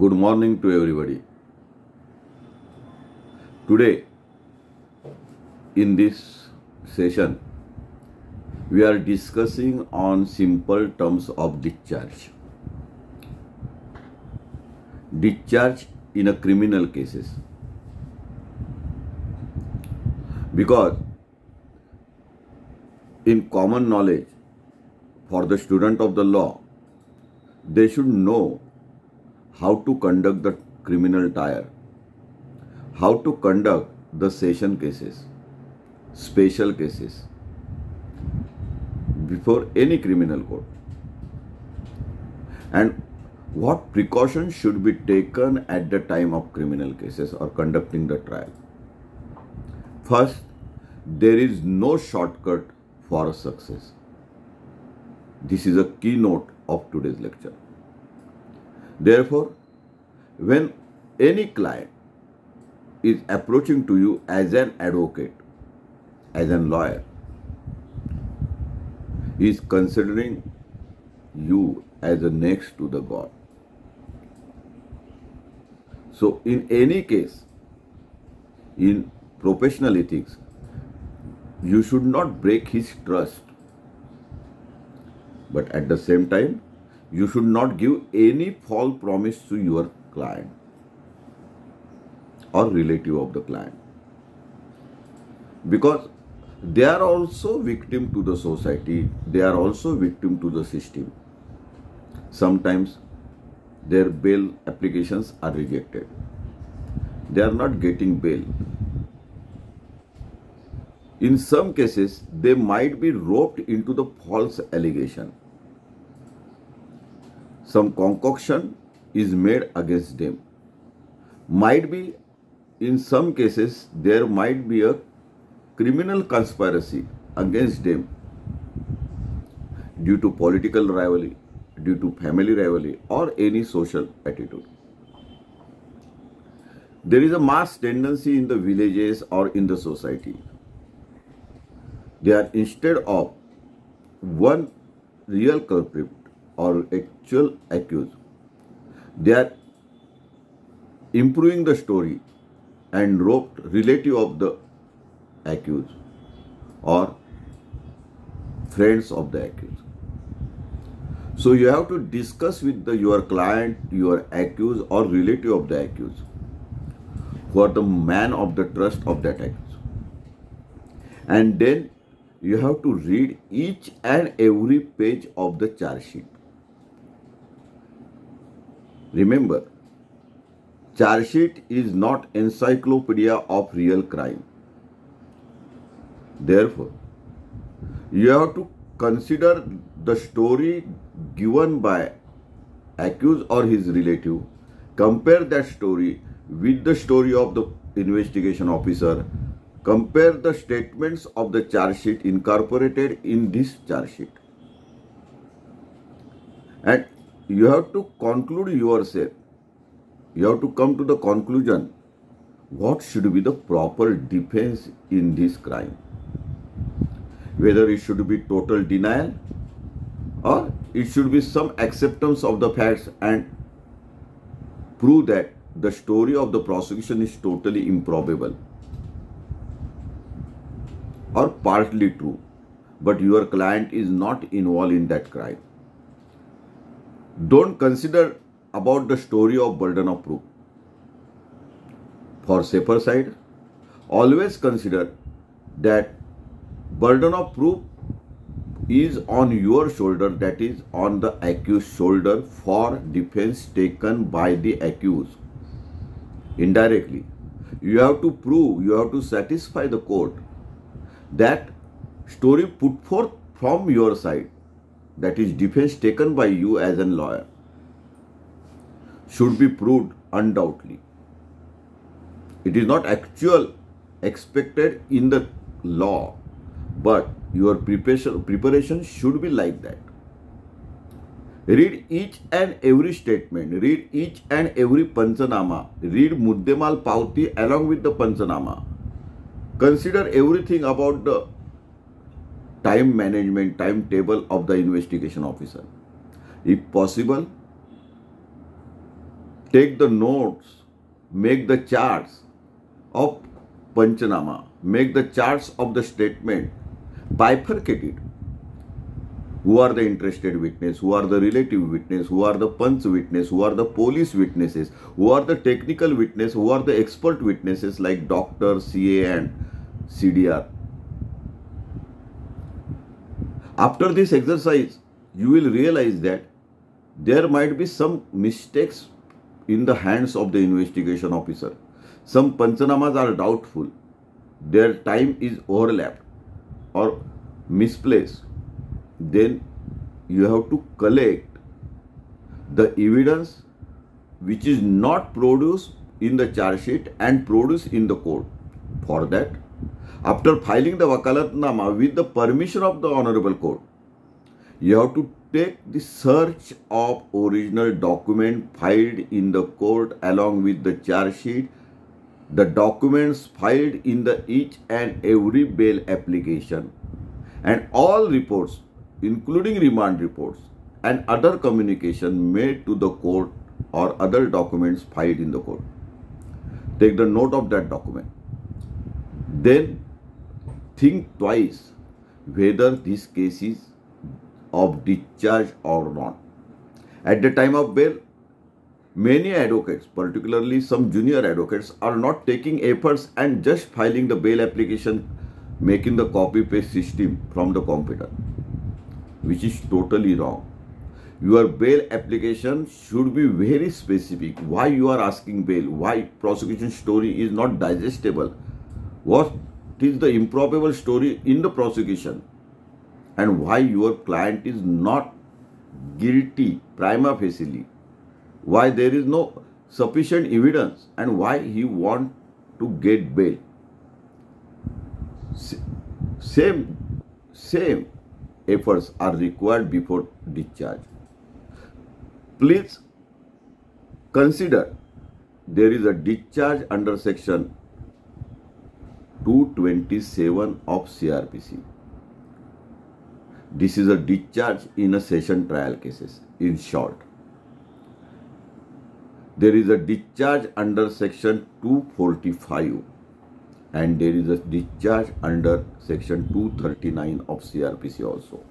Good morning to everybody. Today, in this session, we are discussing on simple terms of discharge. Discharge in a criminal cases. Because in common knowledge, for the student of the law, they should know how to conduct the criminal trial, how to conduct the session cases, special cases before any criminal court, and what precautions should be taken at the time of criminal cases or conducting the trial. First, there is no shortcut for success. This is a keynote of today's lecture. Therefore, when any client is approaching to you as an advocate, as a lawyer, he is considering you as a next to the God. So, in any case, in professional ethics, you should not break his trust. But at the same time, you should not give any false promise to your client or relative of the client. Because they are also victim to the society, they are also victim to the system. Sometimes their bail applications are rejected. They are not getting bail. In some cases, they might be roped into the false allegation. Some concoction is made against them. Might be, in some cases, there might be a criminal conspiracy against them due to political rivalry, due to family rivalry, or any social attitude. There is a mass tendency in the villages or in the society. They are, instead of one real culprit or actual accused, they are improving the story and roped relative of the accused or friends of the accused. So you have to discuss with your client, your accused or relative of the accused, who are the man of the trust of that accused. And then you have to read each and every page of the charge sheet. Remember, charge sheet is not encyclopedia of real crime. Therefore, you have to consider the story given by accused or his relative, compare that story with the story of the investigation officer, compare the statements of the charge sheet incorporated in this charge sheet, and you have to conclude yourself. You have to come to the conclusion what should be the proper defense in this crime. Whether it should be total denial or it should be some acceptance of the facts and prove that the story of the prosecution is totally improbable or partly true, but your client is not involved in that crime. Don't consider about the story of burden of proof. For safer side, always consider that burden of proof is on your shoulder, that is on the accused shoulder, for defense taken by the accused. Indirectly, you have to prove, you have to satisfy the court that story put forth from your side, that is defense taken by you as a lawyer, should be proved undoubtedly. It is not actual expected in the law, but your preparation should be like that. Read each and every statement, read each and every panchanama, read Muddemal Pauti along with the panchanama. Consider everything about the time management, timetable of the investigation officer. If possible, take the notes, make the charts of Panchanama, make the charts of the statement, bifurcate it. Who are the interested witness, who are the relative witness, who are the punch witness, who are the police witnesses, who are the technical witness, who are the expert witnesses like doctor, CA and CDR. After this exercise, you will realize that there might be some mistakes in the hands of the investigation officer. Some Panchanamas are doubtful. Their time is overlapped or misplaced. Then you have to collect the evidence which is not produced in the charge sheet and produced in the court. For that, after filing the Wakalatnama with the permission of the Honorable Court, you have to take the search of original document filed in the court along with the charge sheet, the documents filed in the each and every bail application, and all reports including remand reports and other communication made to the court or other documents filed in the court. Take the note of that document. Then think twice whether this case is of discharge or not. At the time of bail, many advocates, particularly some junior advocates, are not taking efforts and just filing the bail application, making the copy-paste system from the computer, which is totally wrong. Your bail application should be very specific. Why you are asking bail? Why prosecution story is not digestible? What is the improbable story in the prosecution? And why your client is not guilty prima facie? Why there is no sufficient evidence and why he want to get bail? Same efforts are required before discharge. Please consider there is a discharge under section 227 of CRPC. This is a discharge in a session trial cases. In short, there is a discharge under section 245 and there is a discharge under section 239 of CRPC also.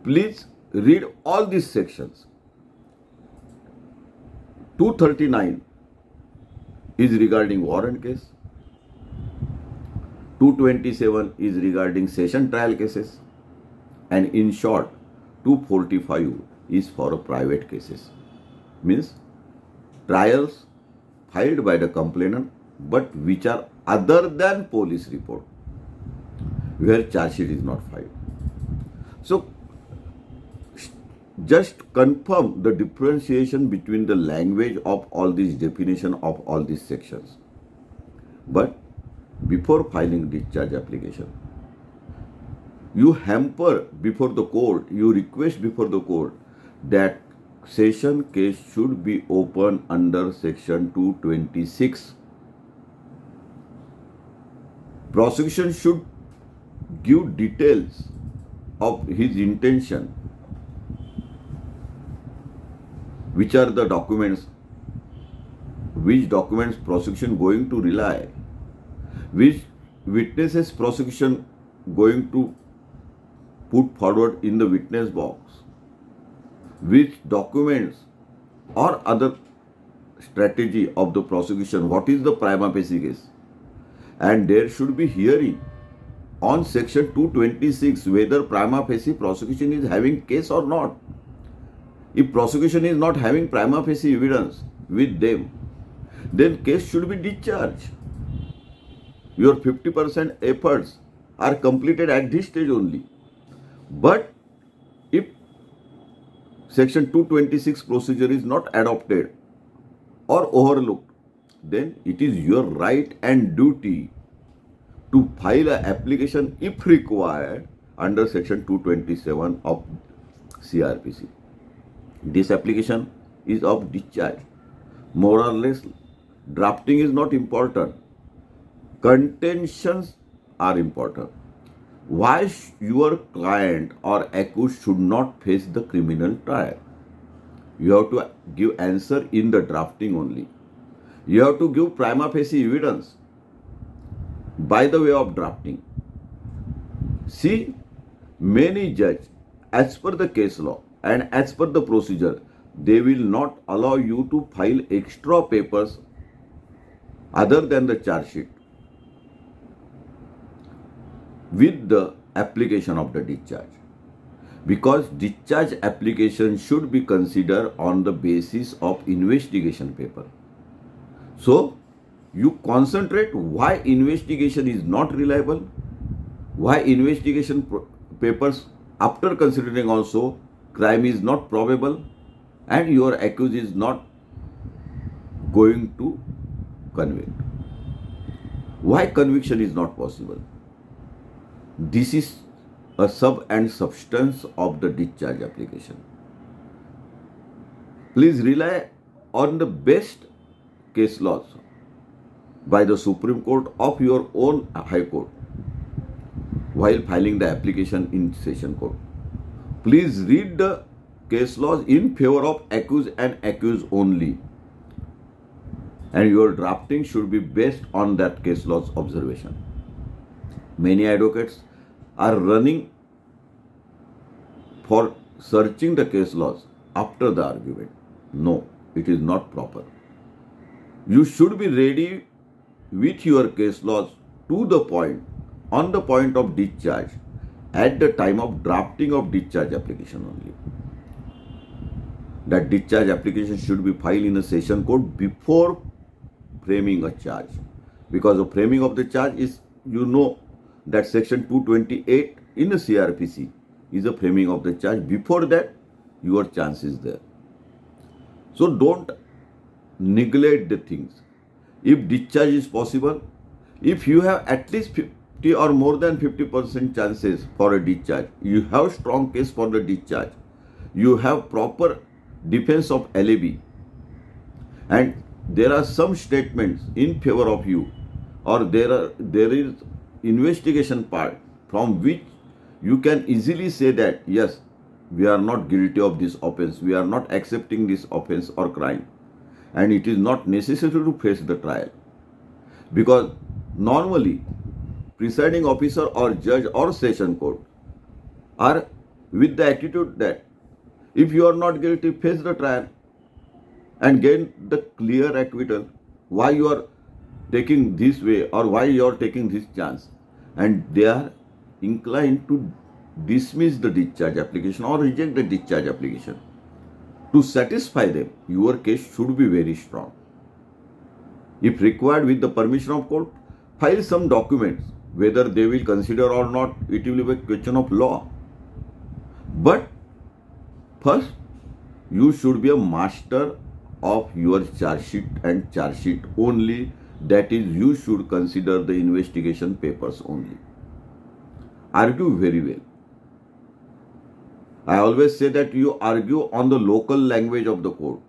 Please read all these sections. 239 is regarding warrant case. 227 is regarding session trial cases. And in short, 245 is for private cases. Means trials filed by the complainant but which are other than police report, where charge sheet is not filed. So just confirm the differentiation between the language of all these definition of all these sections. But before filing discharge application, you hamper before the court, you request before the court that session case should be open under section 226. Prosecution should give details of his intention, which are the documents, which documents prosecution going to rely, which witnesses prosecution going to put forward in the witness box, which documents or other strategy of the prosecution, what is the prima facie case. And there should be hearing on section 226 whether prima facie prosecution is having case or not. If prosecution is not having prima facie evidence with them, then case should be discharged. Your 50% efforts are completed at this stage only. But if section 226 procedure is not adopted or overlooked, then it is your right and duty to file an application if required under section 227 of CRPC. This application is of discharge. More or less, drafting is not important. Contentions are important. Why your client or accused should not face the criminal trial? You have to give answer in the drafting only. You have to give prima facie evidence by the way of drafting. See, many judges, as per the case law and as per the procedure, they will not allow you to file extra papers other than the charge sheet with the application of the discharge, because discharge application should be considered on the basis of investigation paper. So you concentrate why investigation is not reliable, why investigation papers after considering also crime is not probable and your accused is not going to convict. Why conviction is not possible? This is a sub and substance of the discharge application. Please rely on the best case laws by the Supreme Court of your own High Court while filing the application in Session Court. Please read the case laws in favor of accused and accused only, and your drafting should be based on that case law's observation. Many advocates are running for searching the case laws after the argument. No, it is not proper. You should be ready with your case laws to the point, on the point of discharge, at the time of drafting of discharge application only. That discharge application should be filed in a session court before framing a charge, because the framing of the charge is, you know, that section 228 in the CRPC is a framing of the charge. Before that, your chance is there. So don't neglect the things. If discharge is possible, if you have at least 50 or more than 50% chances for a discharge, you have strong case for the discharge, you have proper defense of LAB, and there are some statements in favor of you, or there is investigation part from which you can easily say that yes, we are not guilty of this offense, we are not accepting this offense or crime, and it is not necessary to face the trial. Because normally presiding officer or judge or session court are with the attitude that if you are not guilty, face the trial and gain the clear acquittal. Why you are taking this way, or why you are taking this chance? And they are inclined to dismiss the discharge application or reject the discharge application. To satisfy them, your case should be very strong. If required, with the permission of court, file some documents. Whether they will consider or not, it will be a question of law. But first, you should be a master of your charge sheet and charge sheet only. That is, you should consider the investigation papers only. Argue very well. I always say that you argue on the local language of the court,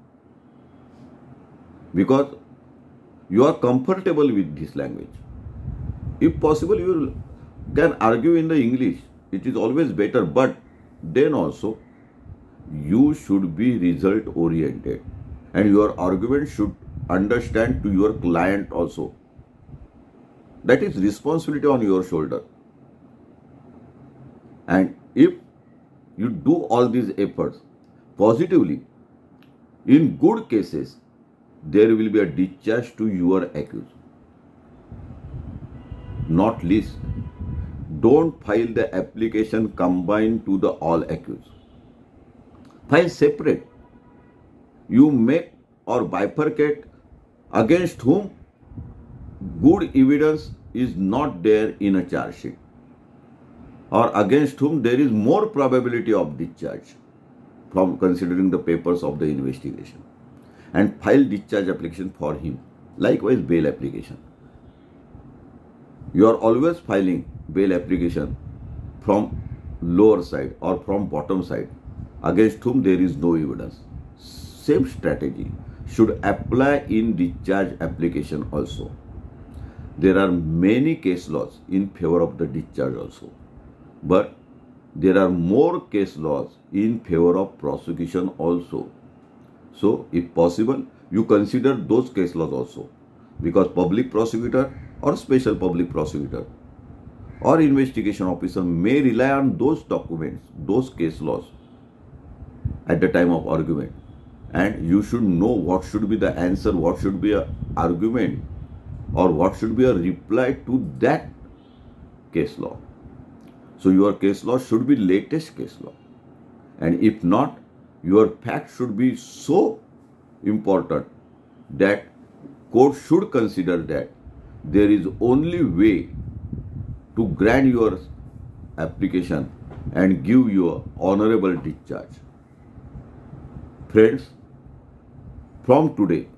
because you are comfortable with this language. If possible, you can argue in the English. It is always better, but then also you should be result oriented, and your argument should understand to your client also. That is responsibility on your shoulder. And if you do all these efforts positively, in good cases, there will be a discharge to your accused. Not least, don't file the application combined to the all accused. File separate. You make or bifurcate against whom good evidence is not there in a charge sheet, or against whom there is more probability of discharge from considering the papers of the investigation, and file discharge application for him. Likewise, bail application. You are always filing bail application from lower side or from bottom side against whom there is no evidence. Same strategy should apply in discharge application also. There are many case laws in favor of the discharge also, but there are more case laws in favor of prosecution also. So if possible, you consider those case laws also, because public prosecutor or special public prosecutor or investigation officer may rely on those documents, those case laws at the time of argument, and you should know what should be the answer, what should be a argument, or what should be a reply to that case law. So your case law should be latest case law, and if not, your fact should be so important that court should consider that there is only way to grant your application and give you honorable discharge. Friends, from today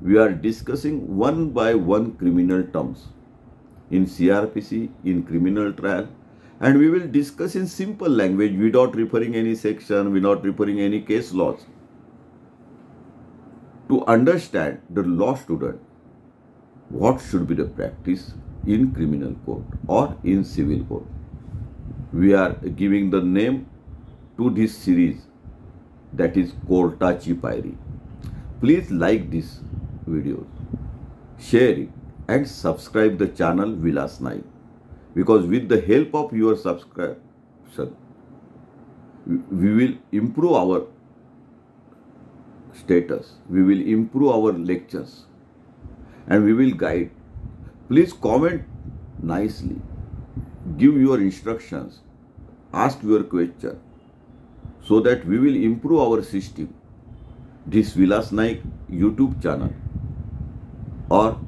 we are discussing one by one criminal terms in CRPC, in criminal trial, and we will discuss in simple language without referring any section, without referring any case laws, to understand the law student what should be the practice in criminal court or in civil court. We are giving the name to this series, that is Courtaची पायरी. Please like this video, share it, and subscribe the channel Vilas Naik, because with the help of your subscription, we will improve our status, we will improve our lectures, and we will guide. Please comment nicely, give your instructions, ask your question, so that we will improve our system. This Vilas Naik YouTube channel or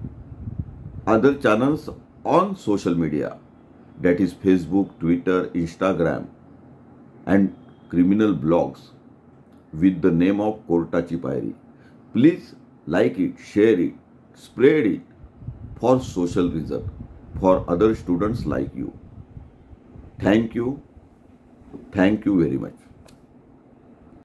other channels on social media, that is Facebook, Twitter, Instagram, and criminal blogs with the name of Courtaची पायरी. Please like it, share it, spread it for social reason, for other students like you. Thank you very much.